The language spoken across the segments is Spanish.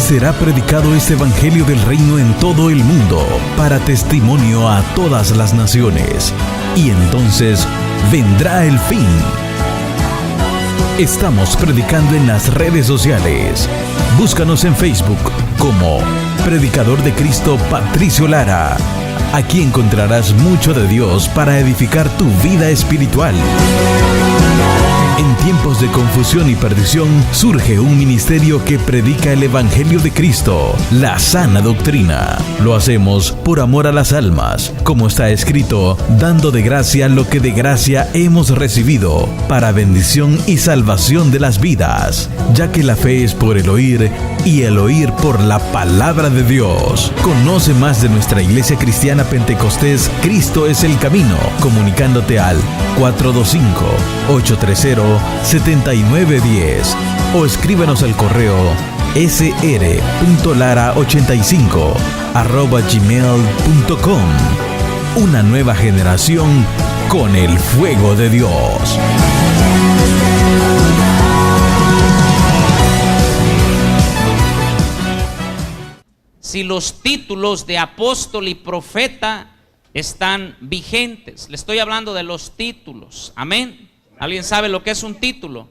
será predicado este evangelio del reino en todo el mundo para testimonio a todas las naciones. Y entonces vendrá el fin. Estamos predicando en las redes sociales. Búscanos en Facebook como Predicador de Cristo Patricio Lara. Aquí encontrarás mucho de Dios para edificar tu vida espiritual. En tiempos de confusión y perdición, surge un ministerio que predica el Evangelio de Cristo, la sana doctrina. Lo hacemos por amor a las almas, como está escrito, dando de gracia lo que de gracia hemos recibido, para bendición y salvación de las vidas, ya que la fe es por el oír, y el oír por la palabra de Dios. Conoce más de nuestra Iglesia Cristiana Pentecostés Cristo es el Camino, comunicándote al 425-830-7910 o escríbenos al correo sr.lara85@gmail.com. Una nueva generación con el fuego de Dios. Si los títulos de apóstol y profeta están vigentes. Le estoy hablando de los títulos. Amén. ¿Alguien sabe lo que es un título?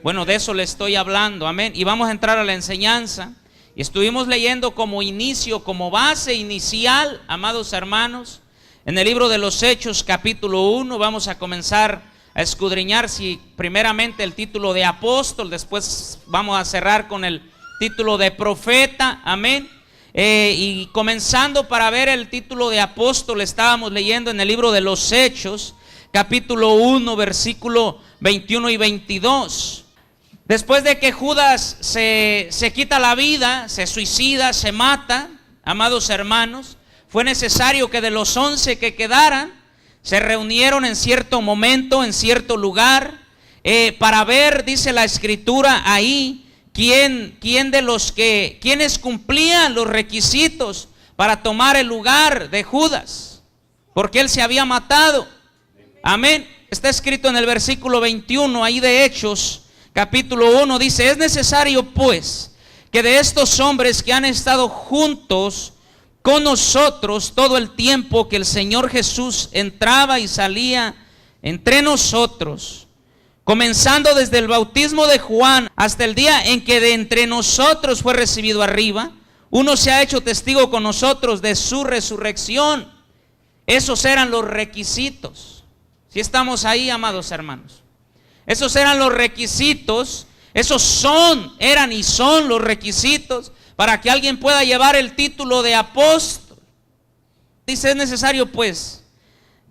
Bueno, de eso le estoy hablando. Amén. Y vamos a entrar a la enseñanza. Y estuvimos leyendo como inicio, como base inicial, amados hermanos, en el libro de los Hechos, capítulo 1. Vamos a comenzar a escudriñar si primeramente el título de apóstol, después vamos a cerrar con el título de profeta. Amén. Y comenzando para ver el título de apóstol, estábamos leyendo en el libro de los Hechos, capítulo 1, versículo 21 y 22. Después de que Judas se quita la vida, se suicida, se mata, amados hermanos, fue necesario que de los 11 que quedaran, se reunieron en cierto momento, en cierto lugar, para ver, dice la escritura ahí, ¿quiénes cumplían los requisitos para tomar el lugar de Judas? Porque él se había matado. Amén. Está escrito en el versículo 21 ahí de Hechos, capítulo 1, dice: es necesario pues que de estos hombres que han estado juntos con nosotros todo el tiempo que el Señor Jesús entraba y salía entre nosotros, comenzando desde el bautismo de Juan hasta el día en que de entre nosotros fue recibido arriba, uno se ha hecho testigo con nosotros de su resurrección. Esos eran los requisitos. Si estamos ahí, amados hermanos, esos eran los requisitos. Eran y son los requisitos para que alguien pueda llevar el título de apóstol. Dice: es necesario pues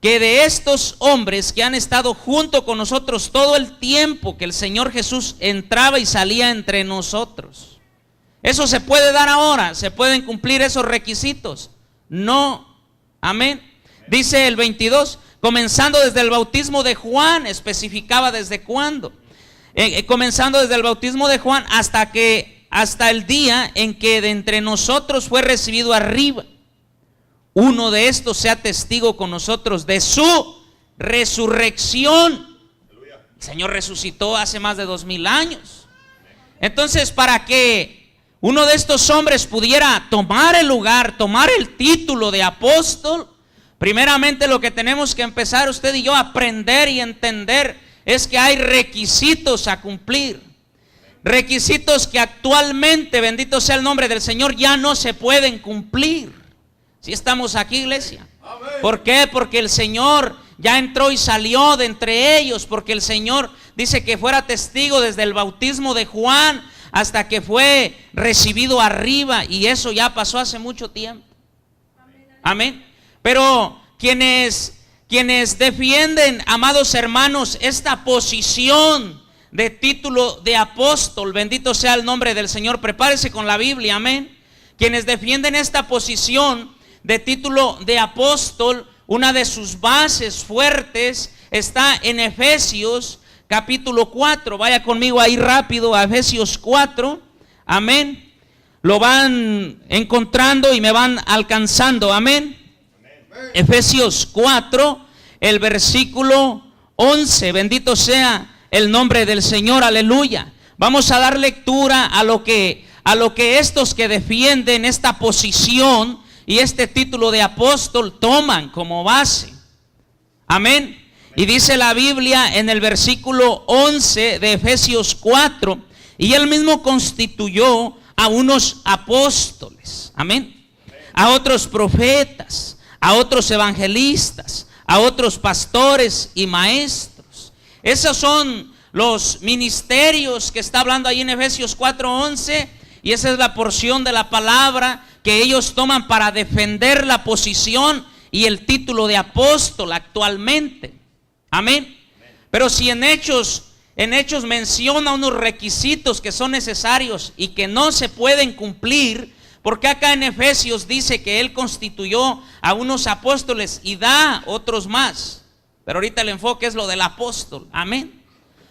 que de estos hombres que han estado junto con nosotros todo el tiempo que el Señor Jesús entraba y salía entre nosotros. ¿Eso se puede dar ahora? ¿Se pueden cumplir esos requisitos? No. Amén. Dice el 22, comenzando desde el bautismo de Juan, especificaba desde cuándo. Comenzando desde el bautismo de Juan hasta el día en que de entre nosotros fue recibido arriba. Uno de estos sea testigo con nosotros de su resurrección. El Señor resucitó hace más de 2000 años. Entonces, para que uno de estos hombres pudiera tomar el lugar, tomar el título de apóstol, primeramente lo que tenemos que empezar usted y yo a aprender y entender es que hay requisitos a cumplir. Requisitos que actualmente, bendito sea el nombre del Señor, ya no se pueden cumplir. Si estamos aquí, iglesia. ¿Por qué? Porque el Señor ya entró y salió de entre ellos. Porque el Señor dice que fuera testigo desde el bautismo de Juan hasta que fue recibido arriba. Y eso ya pasó hace mucho tiempo. Amén. Pero quienes defienden, amados hermanos, esta posición de título de apóstol, bendito sea el nombre del Señor, prepárese con la Biblia, amén. Quienes defienden esta posición de título de apóstol, una de sus bases fuertes está en Efesios capítulo 4. Vaya conmigo ahí rápido a Efesios 4. Amén. Lo van encontrando y me van alcanzando. Amén. Efesios 4, el versículo 11. Bendito sea el nombre del Señor. Aleluya. Vamos a dar lectura a lo que a lo que estos que defienden esta posición y este título de apóstol toman como base. Amén. Y dice la Biblia en el versículo 11 de Efesios 4, y él mismo constituyó a unos apóstoles, amén, a otros profetas, a otros evangelistas, a otros pastores y maestros. Esos son los ministerios que está hablando ahí en Efesios 4:11, y esa es la porción de la palabra que ellos toman para defender la posición y el título de apóstol actualmente. Amén. Pero si en Hechos menciona unos requisitos que son necesarios y que no se pueden cumplir, porque acá en Efesios dice que él constituyó a unos apóstoles y da otros más. Pero ahorita el enfoque es lo del apóstol. Amén.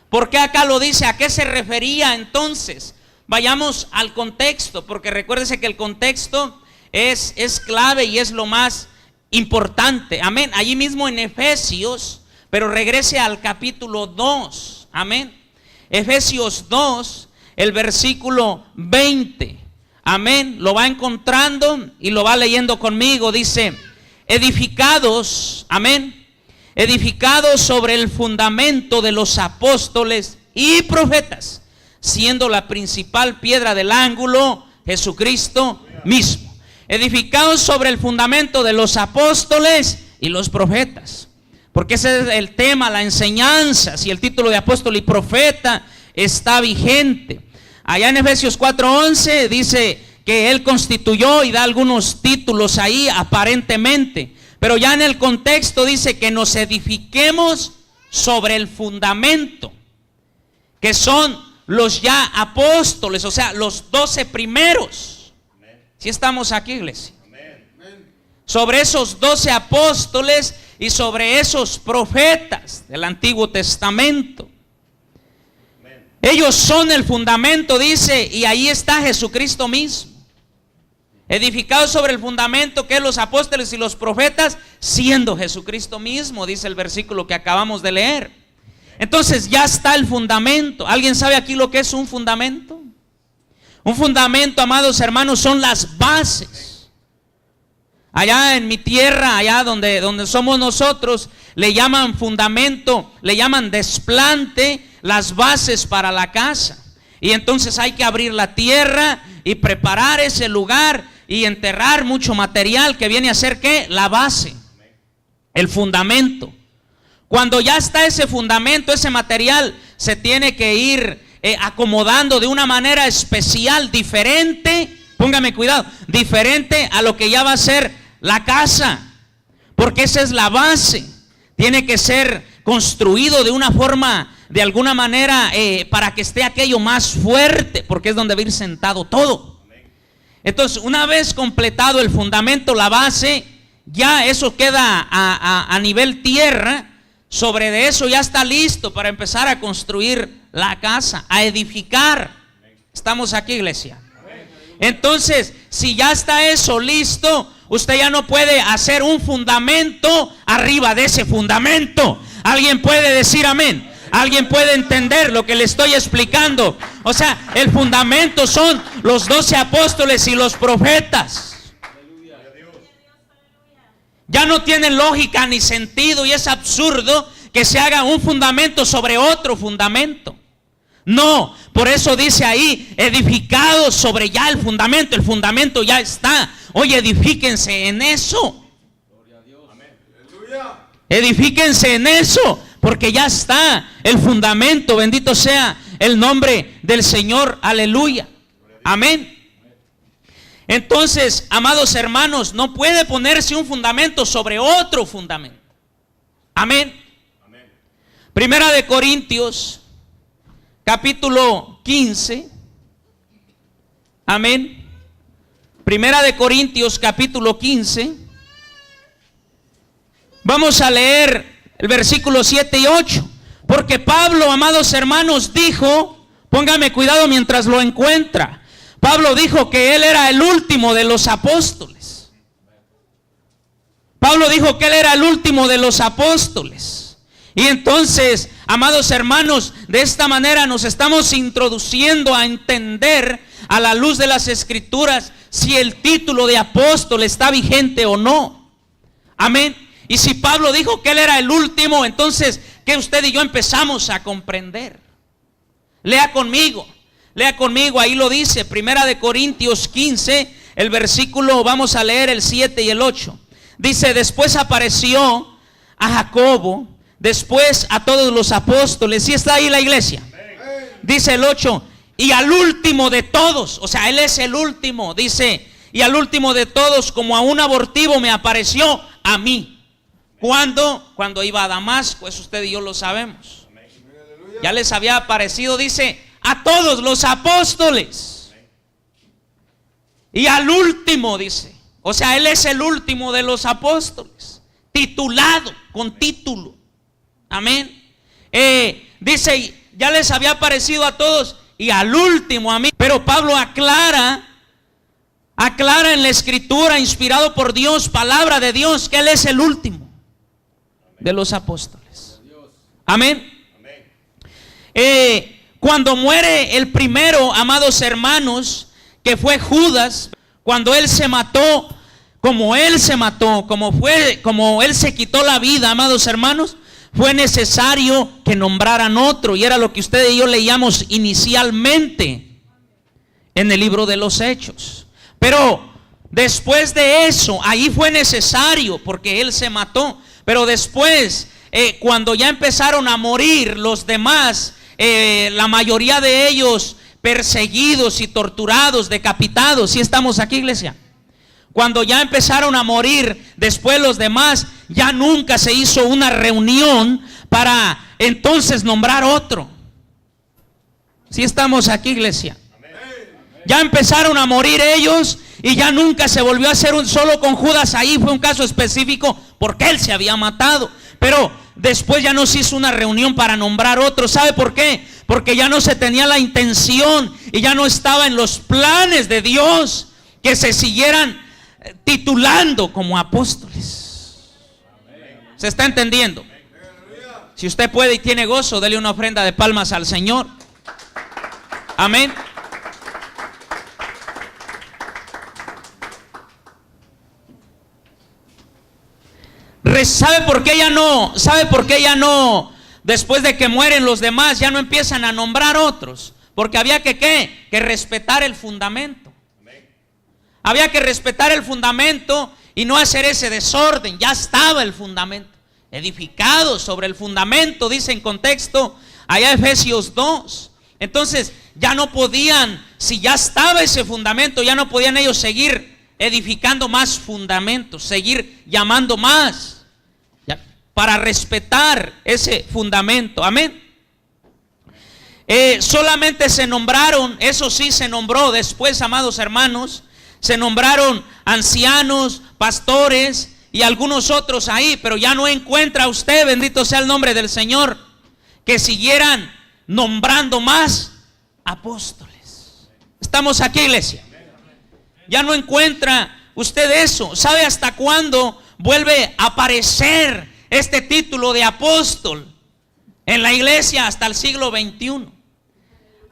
¿Por qué acá lo dice? ¿A qué se refería entonces? Vayamos al contexto, porque recuérdese que el contexto es clave y es lo más importante. Amén. Allí mismo en Efesios, pero regrese al capítulo 2. Amén. Efesios 2, el versículo 20. Amén. Lo va encontrando y lo va leyendo conmigo. Dice: edificados, amén, edificados sobre el fundamento de los apóstoles y profetas, siendo la principal piedra del ángulo Jesucristo mismo. Edificados sobre el fundamento de los apóstoles y los profetas. Porque ese es el tema, la enseñanza, si el título de apóstol y profeta está vigente. Allá en Efesios 4:11 dice que él constituyó y da algunos títulos ahí aparentemente. Pero ya en el contexto dice que nos edifiquemos sobre el fundamento, que son los ya apóstoles, o sea, los 12 primeros. ¿Sí estamos aquí, iglesia? Sobre esos 12 apóstoles y sobre esos profetas del Antiguo Testamento. Ellos son el fundamento, dice, y ahí está Jesucristo mismo. Edificados sobre el fundamento que es los apóstoles y los profetas, siendo Jesucristo mismo, dice el versículo que acabamos de leer. Entonces ya está el fundamento. ¿Alguien sabe aquí lo que es un fundamento? Un fundamento, amados hermanos, son las bases. Allá en mi tierra, allá donde somos nosotros, le llaman fundamento, le llaman desplante, las bases para la casa. Y entonces hay que abrir la tierra y preparar ese lugar y enterrar mucho material que viene a ser ¿qué? La base, el fundamento. Cuando ya está ese fundamento, ese material se tiene que ir acomodando de una manera especial, diferente, póngame cuidado, diferente a lo que ya va a ser la casa, porque esa es la base. Tiene que ser construido de una forma, de alguna manera, para que esté aquello más fuerte, porque es donde va a ir sentado todo. Entonces, una vez completado el fundamento, la base, ya eso queda a nivel tierra. Sobre de eso ya está listo para empezar a construir la casa, a edificar. ¿Estamos aquí, iglesia? Entonces, si ya está eso listo, usted ya no puede hacer un fundamento arriba de ese fundamento. ¿Alguien puede decir amén? ¿Alguien puede entender lo que le estoy explicando? O sea, el fundamento son los 12 apóstoles y los profetas. Ya no tiene lógica ni sentido y es absurdo que se haga un fundamento sobre otro fundamento. No, por eso dice ahí, edificados sobre ya el fundamento ya está. Oye, edifíquense en eso. Edifíquense en eso, porque ya está el fundamento. Bendito sea el nombre del Señor, aleluya, amén. Entonces, amados hermanos, no puede ponerse un fundamento sobre otro fundamento. Amén. Primera de Corintios capítulo 15. Amén. Primera de Corintios capítulo 15. Vamos a leer el versículo 7 y 8. Porque Pablo, amados hermanos, dijo, póngame cuidado mientras lo encuentra. Pablo dijo que él era el último de los apóstoles. Pablo dijo que él era el último de los apóstoles. Y entonces, amados hermanos, de esta manera nos estamos introduciendo a entender a la luz de las Escrituras si el título de apóstol está vigente o no. Amén. Y si Pablo dijo que él era el último, entonces, ¿qué usted y yo empezamos a comprender? Lea conmigo, ahí lo dice, 1 de Corintios 15, el versículo, vamos a leer el 7 y el 8. Dice, después apareció a Jacobo, después a todos los apóstoles. ¿Sí está ahí la iglesia? Dice el 8, y al último de todos, o sea, él es el último, dice, y al último de todos, como a un abortivo, me apareció a mí. ¿Cuándo? Cuando iba a Damasco, eso usted y yo lo sabemos. Ya les había aparecido, dice, a todos los apóstoles. Y al último, dice, o sea, él es el último de los apóstoles, titulado, con título. Amén. Dice, ya les había aparecido a todos y al último a mí. Pero Pablo aclara en la Escritura, inspirado por Dios, palabra de Dios, que él es el último de los apóstoles. Amén. Cuando muere el primero, amados hermanos, que fue Judas, cuando él se mató, como él se quitó la vida, amados hermanos, fue necesario que nombraran otro, y era lo que usted y yo leíamos inicialmente en el libro de los Hechos. Pero después de eso, ahí fue necesario porque él se mató. Pero después, cuando ya empezaron a morir los demás, la mayoría de ellos perseguidos y torturados, decapitados. ¿Sí estamos aquí, iglesia? Cuando ya empezaron a morir después los demás, ya nunca se hizo una reunión para entonces nombrar otro. ¿Sí estamos aquí, iglesia? Ya empezaron a morir ellos y ya nunca se volvió a hacer un solo con Judas. Ahí fue un caso específico porque él se había matado. Pero después ya no se hizo una reunión para nombrar otro. ¿Sabe por qué? Porque ya no se tenía la intención y ya no estaba en los planes de Dios que se siguieran titulando como apóstoles. ¿Se está entendiendo? Si usted puede y tiene gozo, dele una ofrenda de palmas al Señor. Amén. ¿Sabe por qué ya no, después de que mueren los demás, ya no empiezan a nombrar otros? Porque había que respetar el fundamento. Había que respetar el fundamento y no hacer ese desorden. Ya estaba el fundamento edificado sobre el fundamento, dice en contexto allá Efesios 2. Entonces ya no podían, si ya estaba ese fundamento, ya no podían ellos seguir edificando más fundamentos, seguir llamando más, para respetar ese fundamento. Amén. Solamente se nombraron, eso sí se nombró después, amados hermanos, se nombraron ancianos, pastores y algunos otros ahí, pero ya no encuentra usted, bendito sea el nombre del Señor, que siguieran nombrando más apóstoles. Estamos aquí, iglesia. Ya no encuentra usted eso. ¿Sabe hasta cuándo vuelve a aparecer este título de apóstol en la iglesia? Hasta el siglo XXI.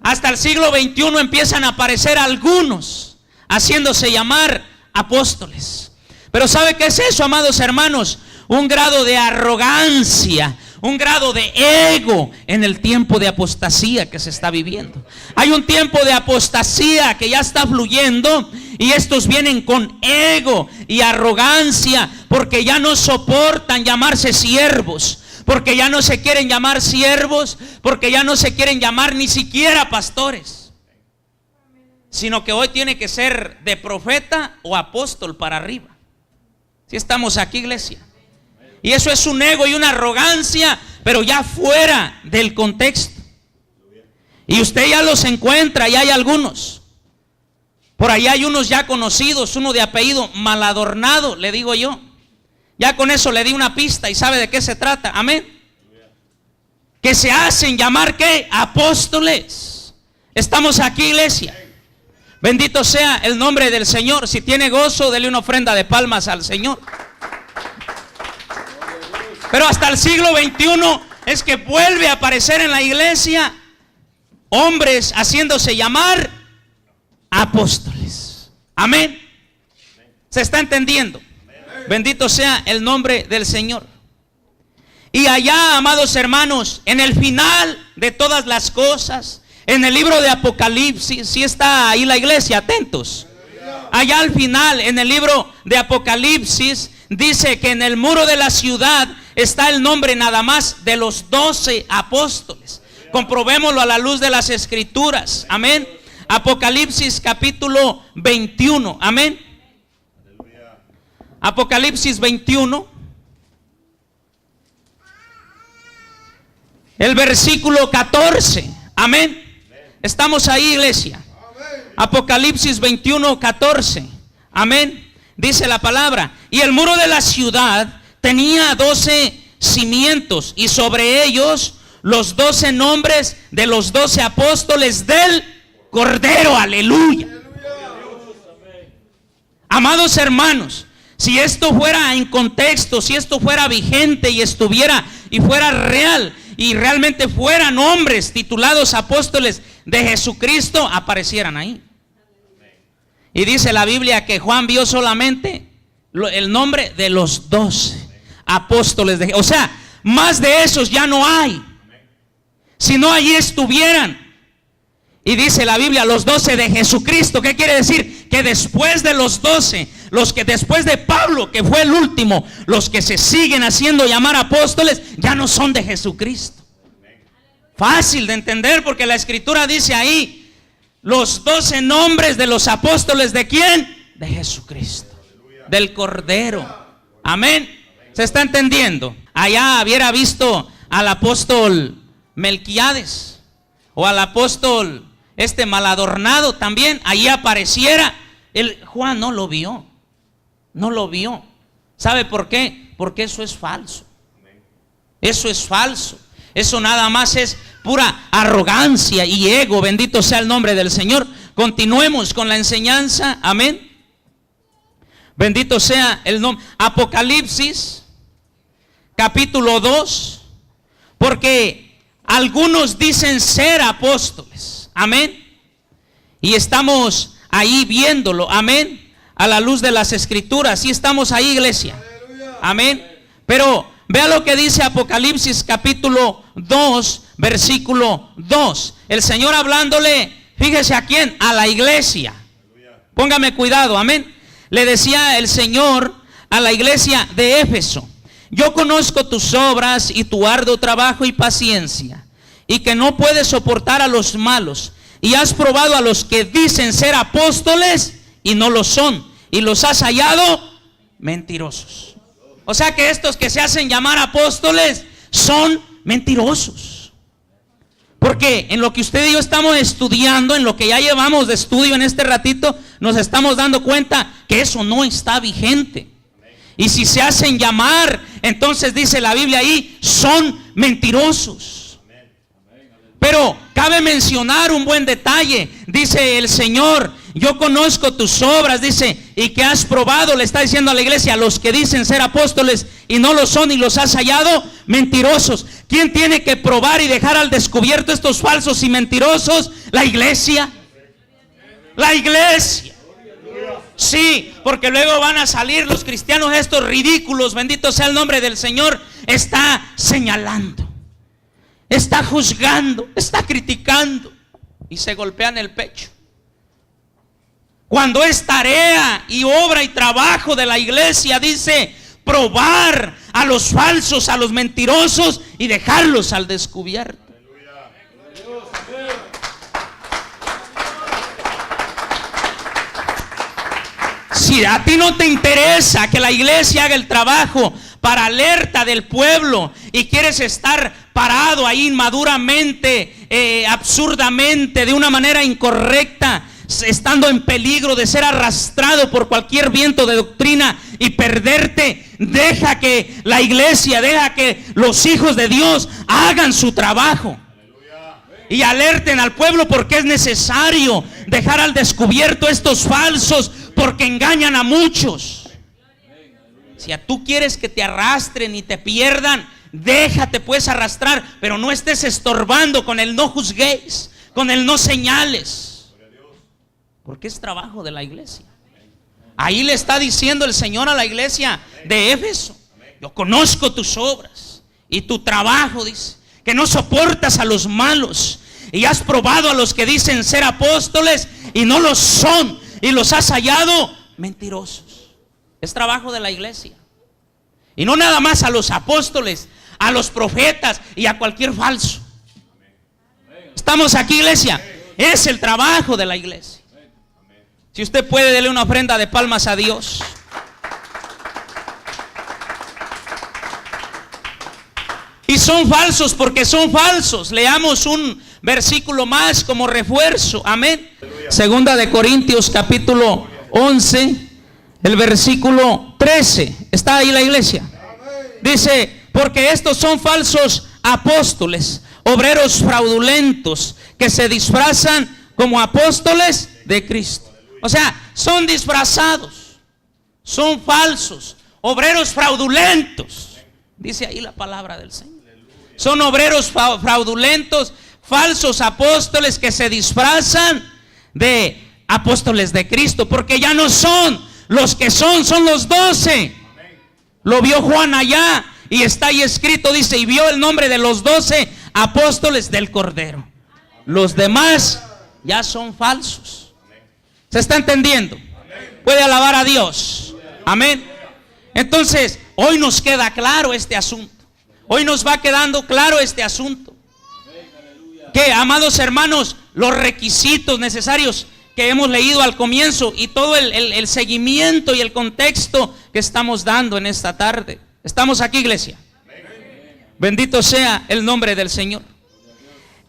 Hasta el siglo XXI empiezan a aparecer algunos haciéndose llamar apóstoles. Pero ¿sabe qué es eso, amados hermanos? Un grado de arrogancia, un grado de ego en el tiempo de apostasía que se está viviendo. Hay un tiempo de apostasía que ya está fluyendo y estos vienen con ego y arrogancia porque ya no soportan llamarse siervos, porque ya no se quieren llamar siervos, porque ya no se quieren llamar ni siquiera pastores, sino que hoy tiene que ser de profeta o apóstol para arriba. Si estamos aquí, iglesia. Y eso es un ego y una arrogancia, pero ya fuera del contexto. Y usted ya los encuentra, y hay algunos. Por ahí hay unos ya conocidos, uno de apellido Maladornado, le digo yo. Ya con eso le di una pista y sabe de qué se trata. Amén. Que se hacen llamar, ¿qué? Apóstoles. Estamos aquí, iglesia. Bendito sea el nombre del Señor. Si tiene gozo, dele una ofrenda de palmas al Señor. Pero hasta el siglo XXI es que vuelve a aparecer en la iglesia hombres haciéndose llamar apóstoles. Amén. ¿Se está entendiendo? Bendito sea el nombre del Señor. Y allá, amados hermanos, en el final de todas las cosas, en el libro de Apocalipsis, si está ahí la iglesia, atentos. Allá al final, en el libro de Apocalipsis, dice que en el muro de la ciudad está el nombre nada más de los 12 apóstoles. Comprobémoslo a la luz de las escrituras. Amén. Apocalipsis capítulo 21. Amén. Apocalipsis 21. El versículo 14. Amén. Estamos ahí, iglesia. Apocalipsis 21, 14. Amén. Dice la palabra: y el muro de la ciudad tenía 12 cimientos, y sobre ellos los 12 nombres de los 12 apóstoles del Cordero. Aleluya. Amados hermanos, si esto fuera en contexto, si esto fuera vigente y estuviera y fuera real, y realmente fueran hombres titulados apóstoles de Jesucristo, aparecieran ahí. Y dice la Biblia que Juan vio solamente el nombre de los 12 apóstoles de, o sea, más de esos ya no hay. Si no, allí estuvieran. Y dice la Biblia, los 12 de Jesucristo. ¿Qué quiere decir? Que después de los 12, los que después de Pablo, que fue el último, los que se siguen haciendo llamar apóstoles, ya no son de Jesucristo. Fácil de entender, porque la escritura dice ahí, los 12 nombres de los apóstoles, ¿de quién? De Jesucristo, del Cordero. Amén. ¿Se está entendiendo? Allá hubiera visto al apóstol Melquiades, o al apóstol mal adornado también, ahí apareciera. Juan no lo vio. No lo vio. ¿Sabe por qué? Porque eso es falso. Eso es falso. Eso nada más es pura arrogancia y ego. Bendito sea el nombre del Señor. Continuemos con la enseñanza. Amén. Bendito sea el nombre. Apocalipsis capítulo 2. Porque algunos dicen ser apóstoles. Amén. Y estamos ahí viéndolo. Amén. A la luz de las escrituras. Y estamos ahí, iglesia. Amén. Pero vea lo que dice Apocalipsis capítulo 2, versículo 2. El Señor hablándole, fíjese a quién, a la iglesia. Póngame cuidado, amén. Le decía el Señor a la iglesia de Éfeso: yo conozco tus obras y tu arduo trabajo y paciencia, y que no puedes soportar a los malos, y has probado a los que dicen ser apóstoles y no lo son, y los has hallado mentirosos. O sea que estos que se hacen llamar apóstoles son mentirosos. Porque en lo que usted y yo estamos estudiando, en lo que ya llevamos de estudio en este ratito, nos estamos dando cuenta que eso no está vigente. Y si se hacen llamar, entonces dice la Biblia ahí, son mentirosos. Pero cabe mencionar un buen detalle. Dice el Señor: yo conozco tus obras, dice, y que has probado, le está diciendo a la iglesia, los que dicen ser apóstoles y no lo son, y los has hallado mentirosos. ¿Quién tiene que probar y dejar al descubierto estos falsos y mentirosos? La iglesia. La iglesia. Sí, porque luego van a salir los cristianos estos ridículos, bendito sea el nombre del Señor. Está señalando, está juzgando, está criticando, y se golpean el pecho. Cuando es tarea y obra y trabajo de la iglesia, dice, probar a los falsos, a los mentirosos, y dejarlos al descubierto. Si a ti no te interesa que la iglesia haga el trabajo para alerta del pueblo, y quieres estar parado ahí inmaduramente, absurdamente, de una manera incorrecta, estando en peligro de ser arrastrado por cualquier viento de doctrina y perderte, deja que la iglesia, deja que los hijos de Dios hagan su trabajo y alerten al pueblo, porque es necesario dejar al descubierto estos falsos, porque engañan a muchos. Si a tú quieres que te arrastren y te pierdan, déjate pues arrastrar, pero no estés estorbando con el no juzguéis, con el no señales. porque es trabajo de la iglesia. Ahí le está diciendo el Señor a la iglesia de Éfeso: yo conozco tus obras y tu trabajo, dice, que no soportas a los malos, y has probado a los que dicen ser apóstoles y no lo son, y los has hallado mentirosos. Es trabajo de la iglesia. Y no nada más a los apóstoles, a los profetas y a cualquier falso. Estamos aquí, iglesia. Es el trabajo de la iglesia. Si usted puede, darle una ofrenda de palmas a Dios. Y son falsos porque son falsos. Leamos un versículo más como refuerzo. Amén. Segunda de Corintios capítulo 11, el versículo 13. ¿Está ahí la iglesia? Dice: porque estos son falsos apóstoles, obreros fraudulentos, que se disfrazan como apóstoles de Cristo. O sea, son disfrazados, son falsos, obreros fraudulentos. Dice ahí la palabra del Señor. Son obreros fraudulentos, falsos apóstoles que se disfrazan de apóstoles de Cristo, porque ya no son los que son los 12. Lo vio Juan allá y está ahí escrito, dice: y vio el nombre de los 12 apóstoles del Cordero. Los demás ya son falsos. ¿Se está entendiendo? Puede alabar a Dios. Amén. Entonces, hoy nos queda claro este asunto. Hoy nos va quedando claro este asunto. Que, amados hermanos, los requisitos necesarios que hemos leído al comienzo y todo el seguimiento y el contexto que estamos dando en esta tarde. ¿Estamos aquí, iglesia? Bendito sea el nombre del Señor.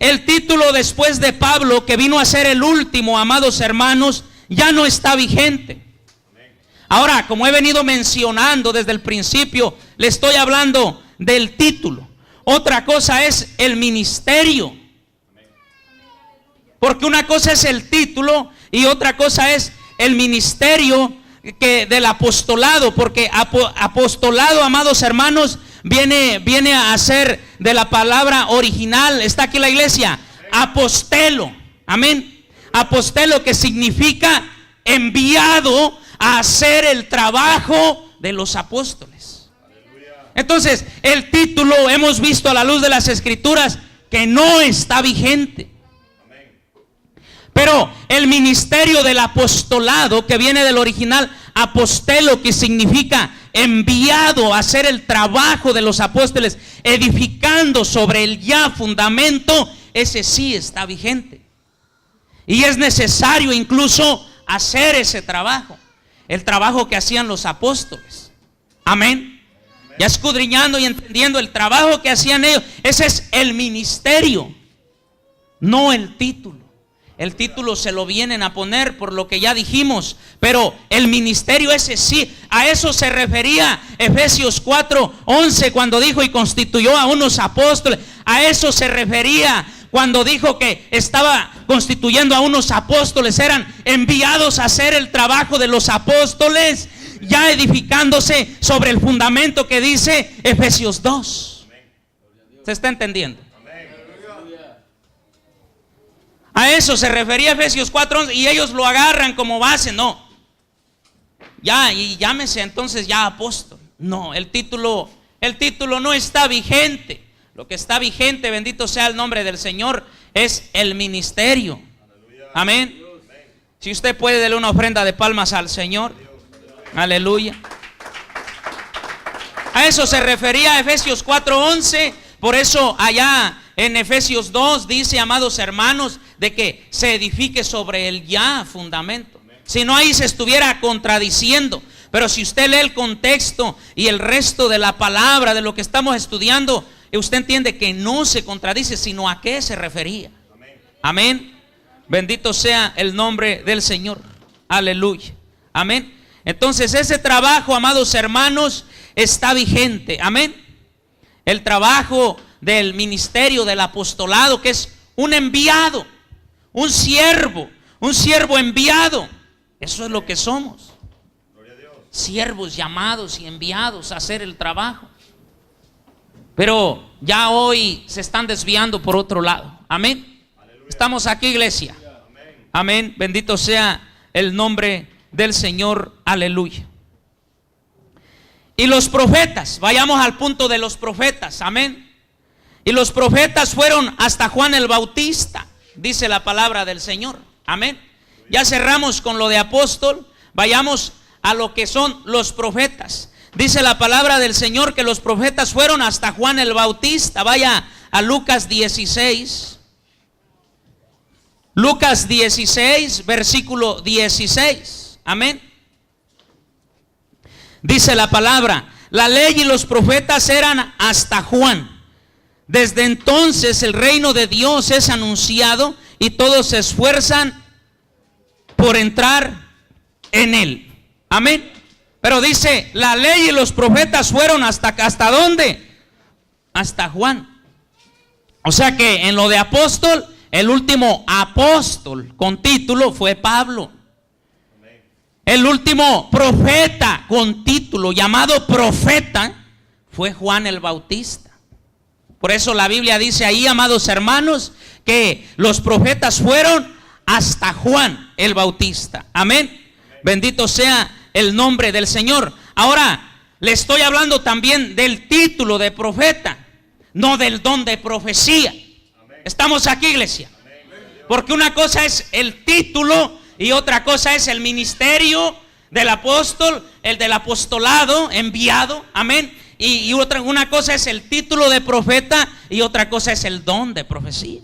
El título después de Pablo, que vino a ser el último, amados hermanos, ya no está vigente. Ahora, como he venido mencionando desde el principio, le estoy hablando del título. Otra cosa es el ministerio. Porque una cosa es el título y otra cosa es el ministerio del apostolado. Porque apostolado, amados hermanos, viene a ser de la palabra original. Está aquí la iglesia. Apostelo. Amén. Apostelo, que significa enviado a hacer el trabajo de los apóstoles. Entonces, el título hemos visto a la luz de las Escrituras que no está vigente. Pero el ministerio del apostolado, que viene del original apostelo, que significa enviado a hacer el trabajo de los apóstoles, edificando sobre el ya fundamento, ese sí está vigente. Y es necesario incluso hacer ese trabajo, el trabajo que hacían los apóstoles. Amén. Ya escudriñando y entendiendo el trabajo que hacían ellos, ese es el ministerio, no el título. El título se lo vienen a poner por lo que ya dijimos, pero el ministerio ese sí, a eso se refería Efesios 4:11 cuando dijo: y constituyó a unos apóstoles. A eso se refería cuando dijo que estaba constituyendo a unos apóstoles. Eran enviados a hacer el trabajo de los apóstoles, ya edificándose sobre el fundamento que dice Efesios 2. ¿Se está entendiendo? A eso se refería Efesios 4:11 y ellos lo agarran como base. No, ya, y llámese entonces ya apóstol. No, el título no está vigente. Lo que está vigente, bendito sea el nombre del Señor, es el ministerio. Amén. Si usted puede, darle una ofrenda de palmas al Señor. Aleluya. A eso se refería Efesios 4:11. Por eso allá en Efesios 2 dice, amados hermanos, de que se edifique sobre el ya fundamento. Si no, ahí se estuviera contradiciendo. Pero si usted lee el contexto y el resto de la palabra de lo que estamos estudiando, usted entiende que no se contradice, sino a qué se refería. Amén. Bendito sea el nombre del Señor. Aleluya. Amén. Entonces ese trabajo, amados hermanos, está vigente. Amén. El trabajo del ministerio del apostolado, que es un enviado, un siervo enviado. Eso es lo que somos. Siervos llamados y enviados a hacer el trabajo. Pero ya hoy se están desviando por otro lado. Amén. Estamos aquí, iglesia. Amén. Bendito sea el nombre del Señor. Aleluya. Y los profetas, vayamos al punto de los profetas. Amén. Y los profetas fueron hasta Juan el Bautista, dice la palabra del Señor. Amén. Ya cerramos con lo de apóstol. Vayamos a lo que son los profetas. Dice la palabra del Señor que los profetas fueron hasta Juan el Bautista. Vaya a Lucas 16. Lucas 16, versículo 16. Amén. Dice la palabra: la ley y los profetas eran hasta Juan. Desde entonces el reino de Dios es anunciado y todos se esfuerzan por entrar en él. Amén. Pero dice, la ley y los profetas fueron ¿hasta dónde? Hasta Juan. O sea que en lo de apóstol, el último apóstol con título fue Pablo. El último profeta con título, llamado profeta, fue Juan el Bautista. Por eso la Biblia dice ahí, amados hermanos, que los profetas fueron hasta Juan el Bautista. Amén. Bendito sea el nombre del Señor. Ahora, le estoy hablando también del título de profeta, no del don de profecía. ¿Estamos aquí, iglesia? Porque una cosa es el título y otra cosa es el ministerio del apóstol, el del apostolado enviado. Amén. Y una cosa es el título de profeta y otra cosa es el don de profecía.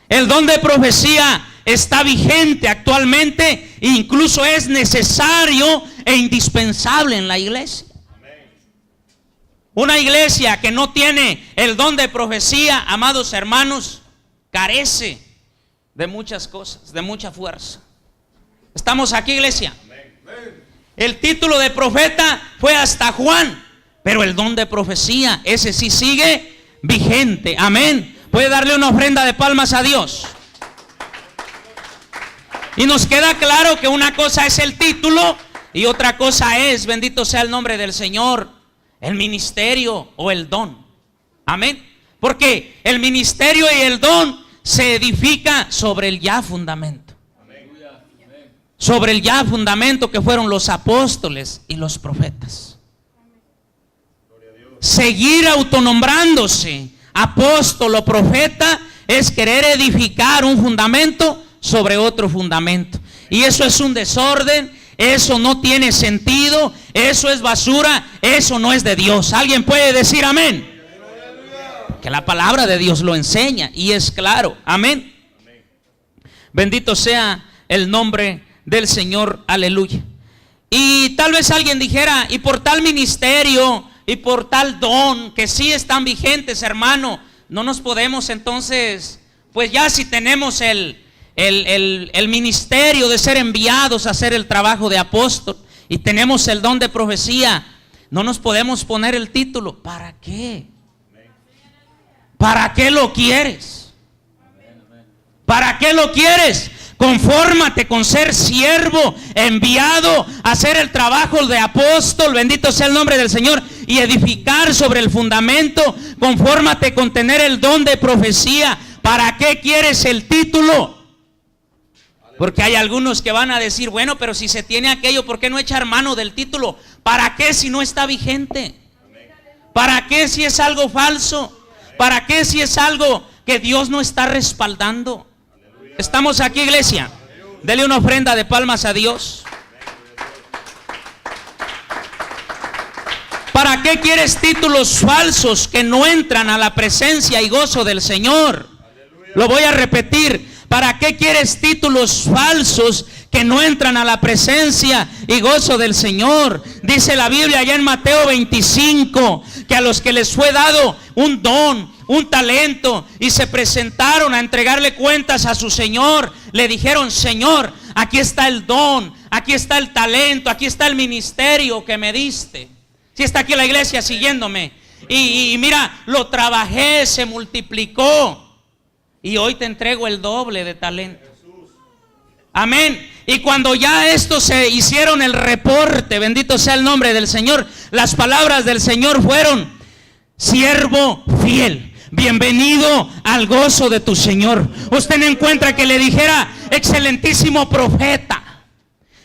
El don de profecía está vigente actualmente e incluso es necesario e indispensable en la iglesia. Una iglesia que no tiene el don de profecía, amados hermanos, carece de muchas cosas, de mucha fuerza. ¿Estamos aquí, iglesia? El título de profeta fue hasta Juan, pero el don de profecía, ese sí sigue vigente. Amén. Puede darle una ofrenda de palmas a Dios. Y nos queda claro que una cosa es el título y otra cosa es, bendito sea el nombre del Señor, el ministerio o el don. Amén. Porque el ministerio y el don se edifica sobre el ya fundamento. Sobre el ya fundamento que fueron los apóstoles y los profetas. Seguir autonombrándose apóstol o profeta es querer edificar un fundamento sobre otro fundamento. Y eso es un desorden, eso no tiene sentido, eso es basura, eso no es de Dios. ¿Alguien puede decir amén? Que la palabra de Dios lo enseña y es claro. Amén. Bendito sea el nombre del Señor. Aleluya. Y tal vez alguien dijera, y por tal ministerio y por tal don que sí están vigentes, hermano, no nos podemos entonces, pues ya si tenemos el ministerio de ser enviados a hacer el trabajo de apóstol y tenemos el don de profecía, no nos podemos poner el título. ¿Para qué? ¿Para qué lo quieres? ¿Para qué lo quieres? Confórmate con ser siervo enviado a hacer el trabajo de apóstol, bendito sea el nombre del Señor, y edificar sobre el fundamento. Confórmate con tener el don de profecía. ¿Para qué quieres el título? Porque hay algunos que van a decir, bueno, pero si se tiene aquello, ¿por qué no echar mano del título? ¿Para qué si no está vigente? ¿Para qué si es algo falso? ¿Para qué si es algo que Dios no está respaldando? ¿Estamos aquí, iglesia? Dele una ofrenda de palmas a Dios. ¿Para qué quieres títulos falsos que no entran a la presencia y gozo del Señor? Lo voy a repetir. ¿Para qué quieres títulos falsos que no entran a la presencia y gozo del Señor? Dice la Biblia allá en Mateo 25 que a los que les fue dado un don, un talento, y se presentaron a entregarle cuentas a su Señor, le dijeron: Señor, aquí está el don, aquí está el talento, aquí está el ministerio que me diste. Si está aquí la iglesia siguiéndome, y mira, lo trabajé, se multiplicó, y hoy te entrego el doble de talento. Amén. Y cuando ya estos se hicieron el reporte, bendito sea el nombre del Señor, las palabras del Señor fueron: siervo fiel, bienvenido al gozo de tu Señor. Usted no encuentra que le dijera, excelentísimo profeta,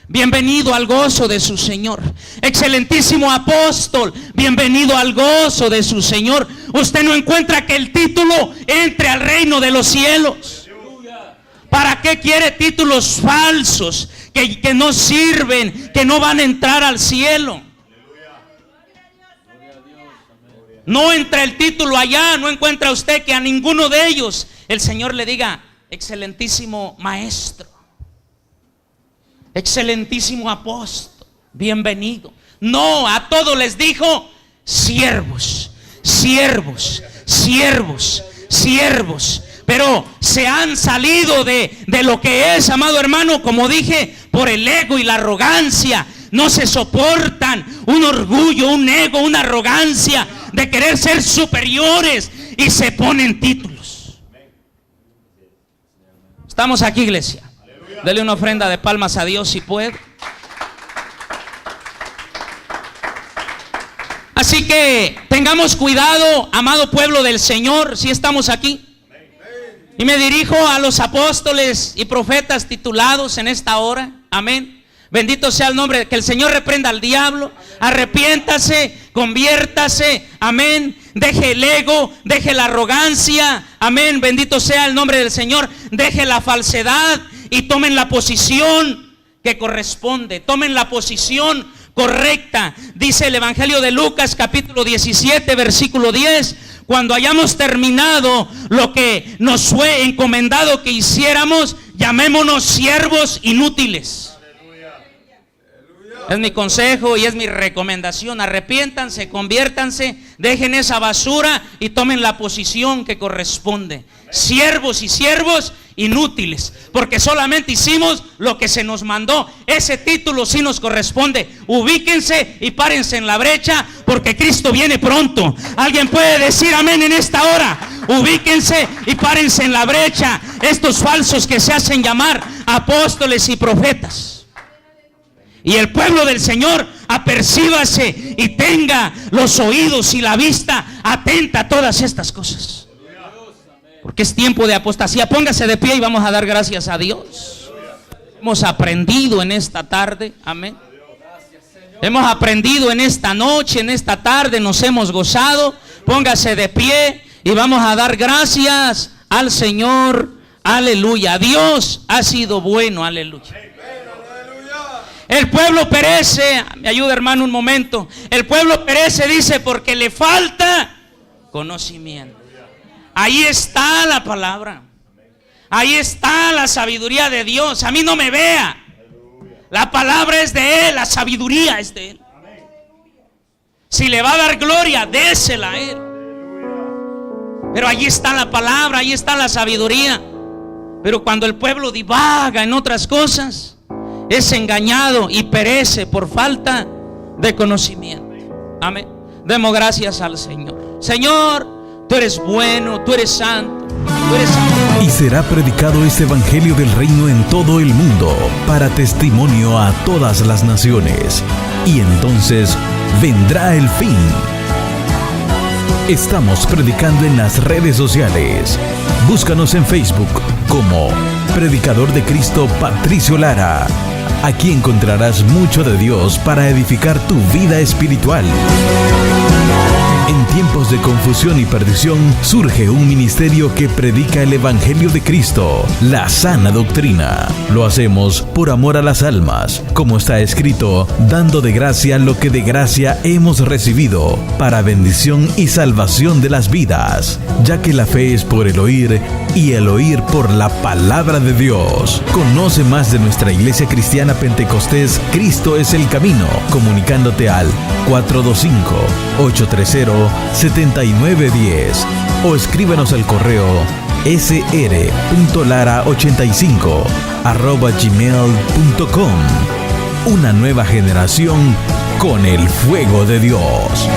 bienvenido al gozo de su Señor. Excelentísimo apóstol, bienvenido al gozo de su Señor. Usted no encuentra que el título entre al reino de los cielos. ¿Para qué quiere títulos falsos que no sirven, que no van a entrar al cielo? No entra el título allá. No encuentra usted que a ninguno de ellos el Señor le diga, excelentísimo maestro, excelentísimo apóstol, bienvenido. No, a todos les dijo siervos, siervos, siervos, siervos. Pero se han salido de lo que es, amado hermano, como dije, por el ego y la arrogancia. No se soportan un orgullo, un ego, una arrogancia de querer ser superiores y se ponen títulos. Estamos aquí, iglesia. Dele una ofrenda de palmas a Dios si puede. Así que tengamos cuidado, amado pueblo del Señor, si estamos aquí. Y me dirijo a los apóstoles y profetas titulados en esta hora. Amén. Bendito sea el nombre. Que el Señor reprenda al diablo. Arrepiéntase, conviértase. Amén. Deje el ego, deje la arrogancia. Amén. Bendito sea el nombre del Señor. Deje la falsedad y tomen la posición que corresponde. Tomen la posición correcta. Dice el Evangelio de Lucas, capítulo 17, versículo 10. Cuando hayamos terminado lo que nos fue encomendado que hiciéramos, llamémonos siervos inútiles. Es mi consejo y es mi recomendación. Arrepiéntanse, conviértanse, dejen esa basura y tomen la posición que corresponde. Siervos y siervos inútiles, porque solamente hicimos lo que se nos mandó. Ese título sí nos corresponde. Ubíquense y párense en la brecha, porque Cristo viene pronto. ¿Alguien puede decir amén en esta hora? Ubíquense y párense en la brecha. Estos falsos que se hacen llamar apóstoles y profetas. Y el pueblo del Señor, apercíbase y tenga los oídos y la vista atenta a todas estas cosas. Porque es tiempo de apostasía. Póngase de pie y vamos a dar gracias a Dios. Hemos aprendido en esta tarde. Amén. Hemos aprendido en esta noche, en esta tarde. Nos hemos gozado. Póngase de pie y vamos a dar gracias al Señor. Aleluya. Dios ha sido bueno. Aleluya. El pueblo perece. Me ayuda, hermano, un momento. El pueblo perece, dice, porque le falta conocimiento. Ahí está la palabra. Ahí está la sabiduría de Dios. A mí no me vea. La palabra es de Él. La sabiduría es de Él. Si le va a dar gloria, désela a Él. Pero allí está la palabra. Ahí está la sabiduría. Pero cuando el pueblo divaga en otras cosas, es engañado y perece por falta de conocimiento. Amén. Demos gracias al Señor. Señor, Tú eres bueno, Tú eres santo, Tú eres amor. Y será predicado este evangelio del reino en todo el mundo, para testimonio a todas las naciones. Y entonces vendrá el fin. Estamos predicando en las redes sociales. Búscanos en Facebook como Predicador de Cristo Patricio Lara. Aquí encontrarás mucho de Dios para edificar tu vida espiritual. En tiempos de confusión y perdición surge un ministerio que predica el Evangelio de Cristo, la sana doctrina. Lo hacemos por amor a las almas, como está escrito, dando de gracia lo que de gracia hemos recibido, para bendición y salvación de las vidas, ya que la fe es por el oír y el oír por la palabra de Dios. Conoce más de nuestra Iglesia Cristiana Pentecostés Cristo es el Camino, comunicándote al 425-830-7910 o escríbenos al correo sr.lara85@gmail.com. Una nueva generación con el fuego de Dios.